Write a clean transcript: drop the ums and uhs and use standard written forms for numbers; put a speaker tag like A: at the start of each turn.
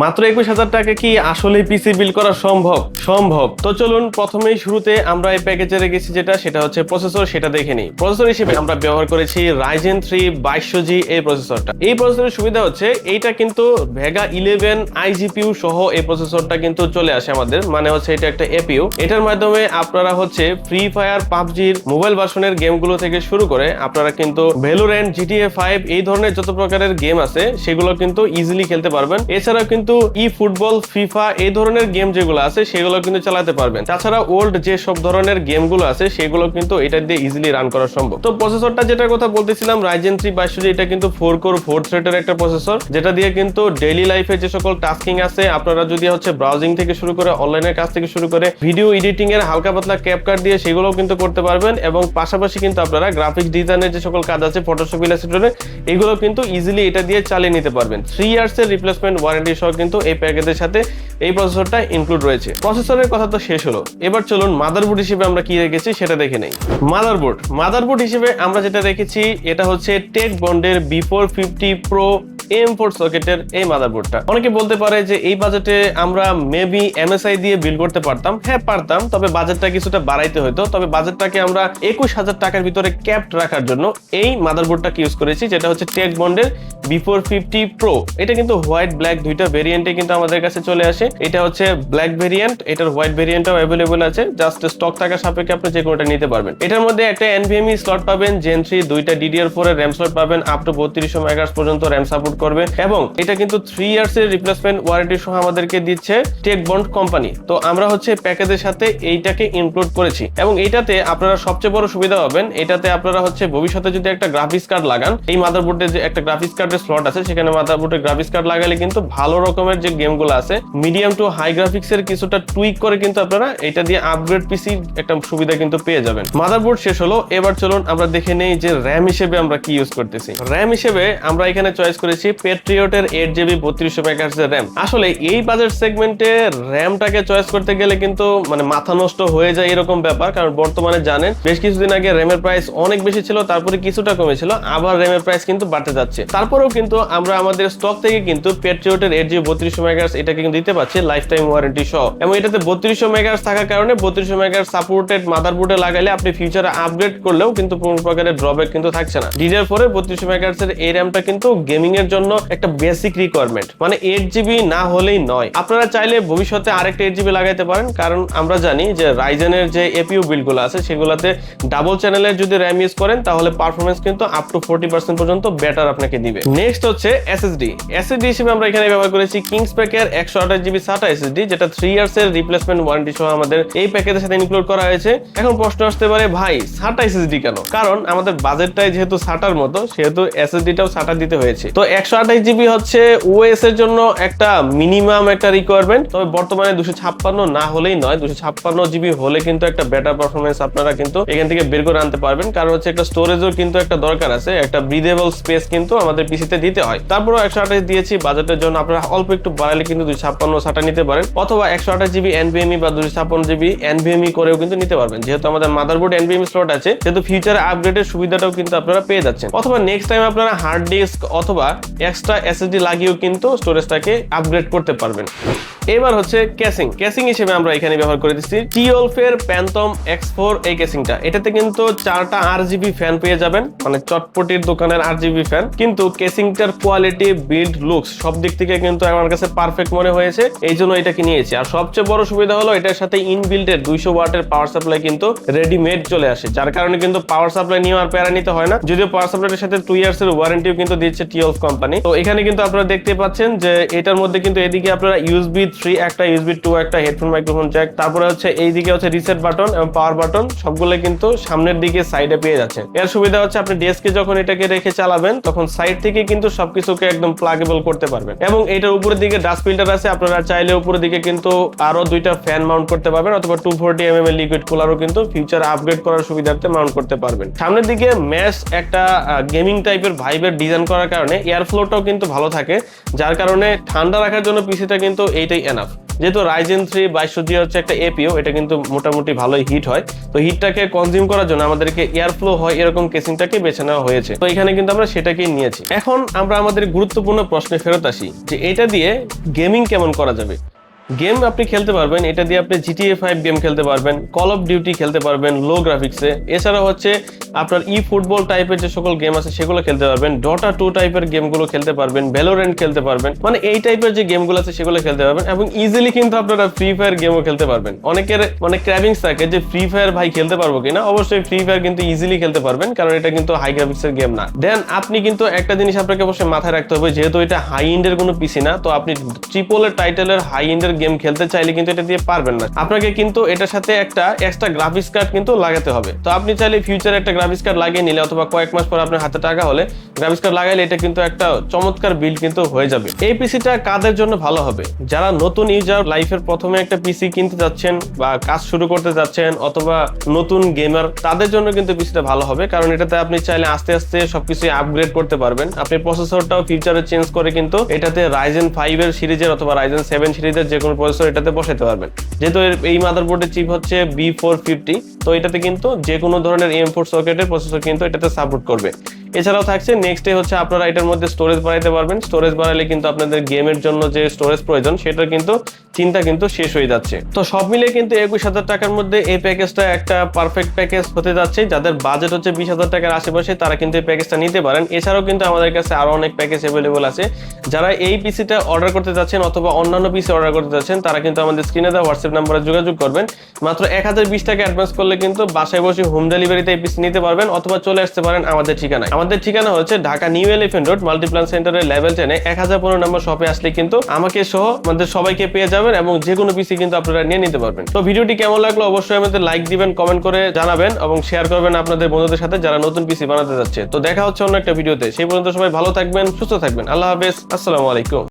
A: মাত্র 21,000 টাকা কি আসলে পিসি বিল্ড করা সম্ভব? সম্ভব। তো চলুন প্রথমেই শুরুতে আমরা এই প্যাকেজে রেখেছি সেটা হচ্ছে প্রসেসর, সেটা দেখে নিই। প্রসেসর হিসেবে আমরা ব্যবহার করেছি Ryzen 3 2200G এই প্রসেসরটা। এই প্রসেসরের সুবিধা হচ্ছে এইটা কিন্তু Vega 11 iGPU সহ এই প্রসেসরটা কিন্তু চলে আসে আমাদের, মানে হচ্ছে এটা একটা এপিইউ। এটার মাধ্যমে আপনারা হচ্ছে ফ্রি ফায়ার, পাবজির মোবাইল ভার্সনের গেমগুলো থেকে শুরু করে আপনারা কিন্তু Valorant, GTA 5 এই ধরনের যত প্রকারের গেম আছে সেগুলো কিন্তু ইজিলি খেলতে পারবেন। এছাড়াও কিন্তু ফুটবল, ফিফা এই ধরনের গেম যেগুলো আছে সেগুলো কিন্তু চালাতে পারবেন। তাছাড়া ওল্ড যে সব ধরনের গেমগুলো আছে সেগুলো কিন্তু এটা দিয়ে ইজিলি রান করা সম্ভব। তো প্রসেসরটা যেটার কথা বলতেছিলাম Ryzen 3 2200G, এটা কিন্তু 4 কোর 4 থ্রেডের একটা প্রসেসর, যেটা দিয়ে কিন্তু ডেইলি লাইফে যে সকল টাস্কিং আছে আপনারা যদি হচ্ছে ব্রাউজিং থেকে শুরু করে অনলাইনের কাজ থেকে শুরু করে ভিডিও এডিটিং এর হালকা পাতলা ক্যাপকাট দিয়ে সেগুলোও কিন্তু করতে পারবেন। এবং পাশাপাশি কিন্তু আপনারা গ্রাফিক্স ডিজাইনের যে সকল কাজ আছে ফটোশপ, ইলাস্ট্রেটরে এগুলো কিন্তু ইজিলি এটা দিয়ে চালিয়ে নিতে পারবেন। 3 ইয়ার্স এর রিপ্লেসমেন্ট ওয়ারেন্টি সহ কিন্তু এই প্যাকেজের সাথে এই প্রসেসরটা ইনক্লুড রয়েছে। প্রসেসরের কথা তো শেষ হলো, এবার চলুন মাদারবোর্ড হিসেবে আমরা কি রেখেছি সেটা দেখে নেই। মাদারবোর্ড হিসেবে আমরা যেটা রেখেছি এটা হচ্ছে টেক বন্ডের B450 Pro M4 সকেটের এই মাদারবোর্ডটা। অনেকে বলতে পারে যে এই বাজেটে আমরা মেবি MSI দিয়ে বিল্ড করতে পারতাম। হ্যাঁ পারতাম, তবে বাজেটটা কিছুটা বাড়াইতে হতো। তবে বাজেটটাকে আমরা 21,000 টাকার ভিতরে ক্যাপড রাখার জন্য এই মাদারবোর্ডটাকে ইউজ করেছি, যেটা হচ্ছে টেক বন্ডের B450 Pro। এটা কিন্তু হোয়াইট ব্ল্যাক দুইটা ভেরিয়েন্টে কিন্তু আমাদের কাছে চলে আসে। এটা হচ্ছে ব্ল্যাক ভেরিয়েন্ট, এটার হোয়াইট ভেরিয়েন্টও অ্যাভেলেবল আছে। জাস্ট স্টক থাকা সাপেক্ষে আপনি যে কোনোটা নিতে পারবেন। এটার মধ্যে একটা NVMe স্লট পাবেন, Gen 3 দুইটা DDR4 এর RAM স্লট পাবেন, আপ টু 3200 মেগাহার্টজ পর্যন্ত RAM সাপোর্ট করবে। এবং এটা কিন্তু 3 ইয়ার্স এর রিপ্লেসমেন্ট ওয়ারেন্টি সহ আমাদেরকে দিচ্ছে টেক বন্ড কোম্পানি। তো আমরা হচ্ছে প্যাকেজের সাথে এইটাকে ইনক্লুড করেছি। এবং এইটাতে আপনারা সবচেয়ে বড় সুবিধা পাবেন, এটাতে আপনারা হচ্ছে ভবিষ্যতে যদি একটা গ্রাফিক্স কার্ড লাগান, এই মাদারবোর্ডে যে একটা গ্রাফিক্স কার্ডের স্লট আছে সেখানে মাদারবোর্ডে গ্রাফিক্স কার্ড লাগালে কিন্তু ভালো রকমের যে গেমগুলো আছে মিডিয়াম টু হাই গ্রাফিক্স এর কিছুটা টুইক করে কিন্তু আপনারা এটা দিয়ে আপগ্রেড পিসি একটা সুবিধা কিন্তু পেয়ে যাবেন। মাদারবোর্ড শেষ হলো, এবার চলুন আমরা দেখে নেই যে RAM হিসেবে আমরা কি ইউজ করতেছি। RAM হিসেবে আমরা এখানে চয়েস করেছি পেট্রিয়টের 8GB 3200 মেগাহার্টজ এর RAM। আসলে এই বাজেট সেগমেন্টে RAMটাকে চয়েস করতে গেলে কিন্তু মানে মাথা নষ্ট হয়ে যায় এরকম ব্যাপার, কারণ বর্তমানে জানেন বেশ কিছুদিন আগে RAM এর প্রাইস অনেক বেশি ছিল, তারপরে কিছুটা কমেছিল, আবার RAM এর প্রাইস কিন্তু বাড়তে যাচ্ছে। তারপরেও কিন্তু আমরা আমাদের স্টক থেকে কিন্তু পেট্রিয়টের 8GB 3200 মেগাহার্টজ এটাকে কিন্তু দিতে পারছি লাইফ টাইম ওয়ারেন্টি সহ। এবং এটাতে 3200 মেগাহার্টজ থাকার কারণে 3200 মেগাহার্টজ সাপোর্টেড মাদারবোর্ডে লাগালে আপনি ফিউচারে আপগ্রেড করলেও কিন্তু কোনো প্রকারের ড্রব্যাক কিন্তু থাকছে না। DDR4 এর 3200 মেগাহার্টজ এর এই RAMটা কিন্তু গেমিং এর জন্য একটা বেসিক রিকোয়ারমেন্ট, মানে 8GB না হলেই নয়। আপনারা চাইলে ভবিষ্যতে আরেকটা 8GB লাগাইতে পারেন, কারণ আমরা জানি যে রাইজেনের যে এপিইউ বিল্ডগুলো আছে সেগুলোতে ডাবল চ্যানেলের যদি RAM ইউজ করেন তাহলে পারফরমেন্স কিন্তু আপ টু 40% পর্যন্ত বেটার আপনাকে দিবে। নেক্সট হচ্ছে SSD হিসেবে আমরা এখানে ব্যবহার করেছি কিংসপ্যাকের 128GB SATA SSD, যেটা 3 ইয়ার্স এর রিপ্লেসমেন্ট ওয়ারেন্টি সহ আমাদের এই প্যাকেজের সাথে ইনক্লুড করা হয়েছে। এখন প্রশ্ন আসতে পারে ভাই SATA SSD কেন? কারণ আমাদের বাজেটটাই যেহেতু SATAর মতো সেহেতু SSDটাও SATA দিতে হয়েছে। তো 128GB হচ্ছে OS এর জন্য একটা মিনিমাম একটা রিকোয়ারমেন্ট, তবে বর্তমানে 256 না হলেই নয়, 256GB হলে কিন্তু একটা বেটার পারফরমেন্স আপনারা কিন্তু এখান থেকে বের করে আনতে পারবেন। কারণ হচ্ছে একটা স্টোরেজও কিন্তু একটা দরকার আছে, একটা ব্রিদেবল স্পেস কিন্তু আমাদের পিসিতে দিতে হয়। তারপরও 128 দিয়েছি বাজেটের জন্য, আপনারা অল্প একটু বাড়ালে কিন্তু 256 SATA নিতে পারেন, অথবা 128GB NVMe বা 256GB NVMe করেও কিন্তু নিতে পারবেন। যেহেতু আমাদের মাদারবোর্ড NVMe স্লট আছে সেহেতু ফিউচারে আপগ্রেডের সুবিধাটাও কিন্তু আপনারা পেয়ে যাচ্ছেন। অথবা নেক্সট টাইম আপনারা হার্ড ডিস্ক অথবা এক্সট্রা SSD লাগিয়েও কিন্তু স্টোরেজটাকে আপগ্রেড করতে পারবেন। এবার হচ্ছে কেসিং হিসেবে আমরা এখানে ব্যবহার করে দিচ্ছি TWOLF এর Phantom X4 এই কেসিংটা। এটাতে কিন্তু 4টা RGB ফ্যান পেয়ে যাবেন, মানে চটপটির দোকানের RGB ফ্যান, কিন্তু কেসিংটার কোয়ালিটি, বিল্ড, লুকস সব দিক থেকে কিন্তু আমার কাছে পারফেক্ট মনে হয়েছে, এই জন্য এটাকে নিয়েছি। আর সবচেয়ে বড় সুবিধা হলো এটার সাথে ইনবিল্টের 200 ওয়াটের পাওয়ার সাপ্লাই কিন্তু রেডিমেড চলে আসে, যার কারণে কিন্তু পাওয়ার সাপ্লাই নিয়ে আর প্যারা নিতে হয় না। যদিও পাওয়ার সাপ্লাইয়ের সাথে 2 ইয়ার্স এর ওয়ারেন্টিও কিন্তু দিচ্ছে TWOLF কোম্পানি। তো এখানে কিন্তু আপনারা দেখতে পাচ্ছেন যে এটার মধ্যে কিন্তু এদিকে আপনারা USB 3 একটা, USB 2 একটা, হেডফোন মাইক্রোফোন জ্যাক, তারপরে হচ্ছে এইদিকে হচ্ছে রিসেট বাটন এবং পাওয়ার বাটন, সবগুলো কিন্তু সামনের দিকে সাইডে পেয়ে যাচ্ছেন। এর সুবিধা হচ্ছে আপনি ডেস্কে যখন এটাকে রেখে চালাবেন তখন সাইড থেকে কিন্তু সবকিছুকে একদম প্লাগেবল করতে পারবেন। এবং এটার উপরের দিকে ডাস্ট ফিল্টার আছে, আপনারা চাইলে উপরের দিকে কিন্তু আরো দুইটা ফ্যান মাউন্ট করতে পারবেন, অথবা 240mm এর লিকুইড কুলারও কিন্তু ফিউচার আপগ্রেড করার সুবিধার্থে মাউন্ট করতে পারবেন। সামনের দিকে ম্যাশ একটা গেমিং টাইপের ভাইবের ডিজাইন করার কারণে এয়ার ফ্লোটাও কিন্তু ভালো থাকে, যার কারণে ঠান্ডা রাখার জন্য পিসিটা কিন্তু এইটাই এনাফ। যেহেতু Ryzen 3 2200G হচ্ছে একটা এপিও, এটা কিন্তু মোটামুটি ভালোই হিট হয়। তো হিটটাকে কনজিউম করার জন্য আমাদেরকে এয়ার ফ্লো হয় এরকম কেসিংটাকে বেছে নেওয়া হয়েছে। তো এখানে কিন্তু আমরা সেটাকেই নিয়েছি। এখন আমরা আমাদের গুরুত্বপূর্ণ প্রশ্নে ফেরত আসি যে এটা দিয়ে গেমিং কেমন করা যাবে। গেম আপনি খেলতে পারবেন, এটা দিয়ে আপনি GTA 5 গেম খেলতে পারবেন, কল অফ ডিউটি খেলতে পারবেন লো গ্রাফিক্সে। এছাড়া হচ্ছে আপনার ফুটবল টাইপের যে সকল গেম আছে সেগুলো খেলতে পারবেন, ডটা 2 টাইপের গেমগুলো খেলতে পারবেন, ভ্যালোরেন্ট খেলতে পারবেন, মানে এই টাইপের যে গেমগুলো আছে সেগুলো খেলতে পারবেন। এবং ইজিলি কিন্তু আপনারা ফ্রি ফায়ার গেমও খেলতে পারবেন। অনেকের মানে ক্র্যাভিংস থাকে যে ফ্রি ফায়ার ভাই খেলতে পারবো কিনা। অবশ্যই ফ্রি ফায়ার কিন্তু ইজিলি খেলতে পারবেন, কারণ এটা কিন্তু হাই গ্রাফিক্সের গেম না। দেন আপনি কিন্তু একটা জিনিস আপনাকে অবশ্যই মাথায় রাখতে হবে, যেহেতু এটা হাই এন্ডের কোনো পিসি না, তো আপনি ট্রিপল এর টাইটেলের হাই এন্ডের গেম খেলতে চাইলে কিন্তু এটা দিয়ে পারবেন না। আপনাকে কিন্তু এটার সাথে একটা এক্সট্রা গ্রাফিক্স কার্ড কিন্তু লাগাতে হবে। তো আপনি চাইলে ফিউচারে একটা গ্রাফিক্স কার্ড লাগিয়ে নিলে অথবা কয়েক মাস পর আপনার হাতে টাকা হলে গ্রাফিক্স কার্ড লাগাইলে এটা কিন্তু একটা চমৎকার বিল্ড কিন্তু হয়ে যাবে। এই পিসিটা কাদের জন্য ভালো হবে? যারা নতুন ইউজার, লাইফের প্রথমে একটা পিসি কিনতে যাচ্ছেন বা কাজ শুরু করতে যাচ্ছেন, অথবা নতুন গেমার, তাদের জন্য কিন্তু পিসিটা ভালো হবে। কারণ এটাতে আপনি চাইলে আস্তে আস্তে সবকিছু আপগ্রেড করতে পারবেন। আপনি প্রসেসরটাও ফিউচারে চেঞ্জ করে কিন্তু এটাতে Ryzen 5 এর সিরিজের অথবা Ryzen 7 সিরিজের যে কোনো প্রসেসর এটাতে বসাতে পারবেন। যেহেতু এই মাদারবোর্ডের চিপ হচ্ছে B450, তো এটাতে কিন্তু যে কোনো ধরনের M4 সকেটের প্রসেসর কিন্তু এটাতে সাপোর্ট করবে। এছাড়াও থাকছে নেক্সট হচ্ছে আপনারা এটার মধ্যে স্টোরেজ বাড়াইতে পারবেন। স্টোরেজ বাড়ালে কিন্তু আপনাদের গেমের জন্য যে স্টোরেজ প্রয়োজন সেটার কিন্তু চিন্তা কিন্তু শেষ হয়ে যাচ্ছে। তো সব মিলিয়ে কিন্তু 21,000 টাকার মধ্যে এই প্যাকেজটা একটা পারফেক্ট প্যাকেজ হতে যাচ্ছে। যাদের বাজেট হচ্ছে 20,000 টাকার আশেপাশে তারা কিন্তু এই প্যাকেজটা নিতে পারেন। এছাড়াও কিন্তু আমাদের কাছে আরো অনেক প্যাকেজ অ্যাভেলেবল আছে। যারা এই পিসিটা অর্ডার করতে যাচ্ছেন অথবা অন্যান্য পিসি অর্ডার করতে যাচ্ছেন তারা কিন্তু আমাদের স্ক্রিনে দেওয়া হোয়াটসঅ্যাপ নাম্বারে যোগাযোগ করবেন। মাত্র 1020 টাকা অ্যাডভান্স করলে কিন্তু বাসায় বসে হোম ডেলিভারিতে এই পিসি নিতে পারবেন, অথবা চলে আসতে পারেন আমাদের ঠিকানায়। আমাদের ঠিকানা হচ্ছে Dhaka new elephant road Multiplan সেন্টারের লেভেল 10-এ 1015 নম্বর শপে আসলে কিন্তু আমাকে সহ আমাদের সবাইকে পেয়ে যাবেন এবং যে কোনো পিসি কিন্তু আপনারা নিয়ে নিতে পারবেন। তো ভিডিওটি কেমন লাগলো অবশ্যই আমাদের লাইক দিবেন, কমেন্ট করে জানাবেন এবং শেয়ার করবেন আপনাদের বন্ধুদের সাথে যারা নতুন পিসি বানাতে যাচ্ছে। তো দেখা হচ্ছে অন্য একটা ভিডিওতে। সেই পর্যন্ত সবাই ভালো থাকবেন, সুস্থ থাকবেন। আল্লাহ হাফেজ, আসসালামু আলাইকুম।